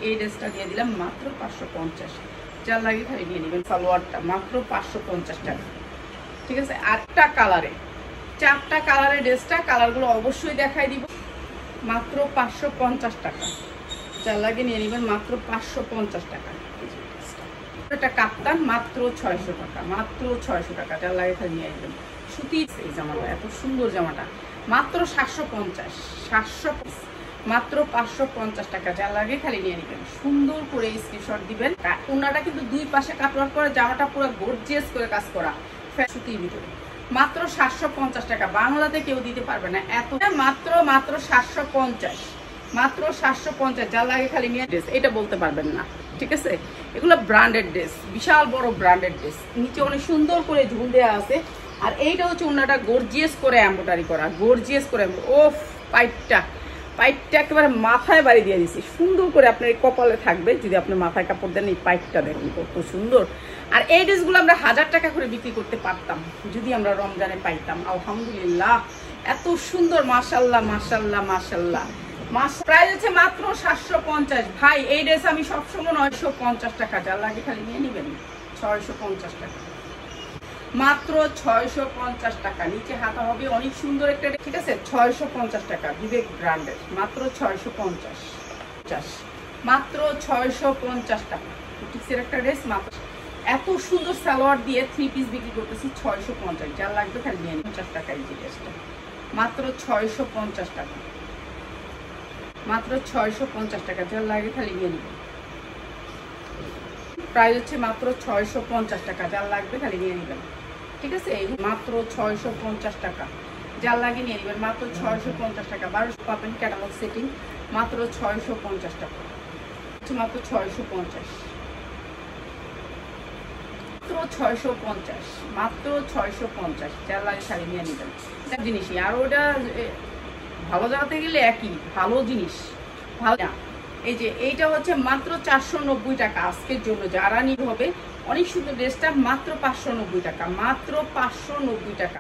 এই ড্রেসটা দিয়ে দিলাম মাত্র 550, যার লাগে খালি নিয়ে নেবেন। সালোয়ারটা মাত্র 550 টাকা, ঠিক আছে। আটটা কালারে, 4টা কালারের ড্রেসটা, কালারগুলো অবশ্যই দেখাই দিব। মাত্র 550 টাকা, যার লাগে নিয়ে নেবেন মাত্র 550 টাকা। এটা কাপ্তান মাত্র 600 টাকা, মাত্র 600 টাকা, যার লাগে খালি নিয়ে নেবেন। সুতির এই জামাটা, এত সুন্দর জামাটা মাত্র 750, 700, মাত্র 550 টাকা, যার লাগে খালি নিয়ে নেবেন। সুন্দর করে স্ক্রিনশট দিবেন। ওনাটা কিন্তু দুই পাশে কাটওয়ার্ক করে, জামাটা পুরো গর্জিয়াস করে কাজ করা সুতির ভিতরে। মাত্র 750 টাকা, বাংলাতে কেউ দিতে পারবে না এত। মাত্র 750, মাত্র 750, যার লাগে খালি নিয়ে ড্রেস। এটা বলতে পারবেন না, ঠিক আছে। এগুলো ব্র্যান্ডেড ড্রেস, বিশাল বড় ব্র্যান্ডেড ড্রেস, নিচে অনেক সুন্দর করে ঝুল দেওয়া আছে। আর এইটা হচ্ছে ওনাটা গর্জিয়াস করে এমব্রয়ডারি করা, গর্জিয়াস করে। ওফ, পাইপটা একেবারে মাথায় বাড়ি দিয়ে দিচ্ছি সুন্দর করে। আপনার এই কপালে থাকবে যদি আপনি মাথায় কাপড় দেন। এই পাইপটা দেখুন কত সুন্দর। আর এই ড্রেসগুলো আমরা 1000 টাকা করে বিক্রি করতে পারতাম যদি আমরা রমজানে পাইতাম। আলহামদুলিল্লাহ, এত সুন্দর, মাশাল্লাহ মাশাল্লাহ মাশাল্লাহ। প্রাইস হচ্ছে মাত্র 750। ভাই এই ড্রেস আমি সবসময় 950 টাকা, যার লাগে খালি নিয়ে নেবেন। 650 টাকা, মাত্র 650 টাকা। নিচে হাতা হবে, অনেক সুন্দর একটা, ঠিক আছে। 650 টাকা, বিবেক ব্র্যান্ডের, মাত্র 650, মাত্র 650 টাকা। বুটিক্সের একটা ড্রেস, মাত্র। এত সুন্দর সালোয়ার দিয়ে 3 পিস বিক্রি করতেছি 650, যার লাগবে খালি নিয়ে 50 টাকা। এই যে ড্রেসটা মাত্র 650 টাকা, মাত্র 650 টাকা, যার লাগে খালি নিয়ে নেবেন। প্রাইস হচ্ছে মাত্র 650 টাকা, যার লাগবে খালি নিয়ে নেবেন, ঠিক আছে। এই মাত্র 650 টাকা, যার লাগে নিয়ে নেবেন। মাত্র 650 টাকা, 1200 পাবেন ক্যাটালগ সেটিং, মাত্র 650 টাকা, মাত্র 650, মাত্র 650, মাত্র 650, যার লাগে খালি নিয়ে নেবেন। একটা জিনিসই, আর ওটা ভালো জানাতে গেলে একই ভালো জিনিস, ভালো না। এই যে এইটা হচ্ছে মাত্র 490 টাকা আজকের জন্য, যারা নিতে হবে। অনেক সুন্দর ড্রেসটা মাত্র 590 টাকা, মাত্র 590 টাকা।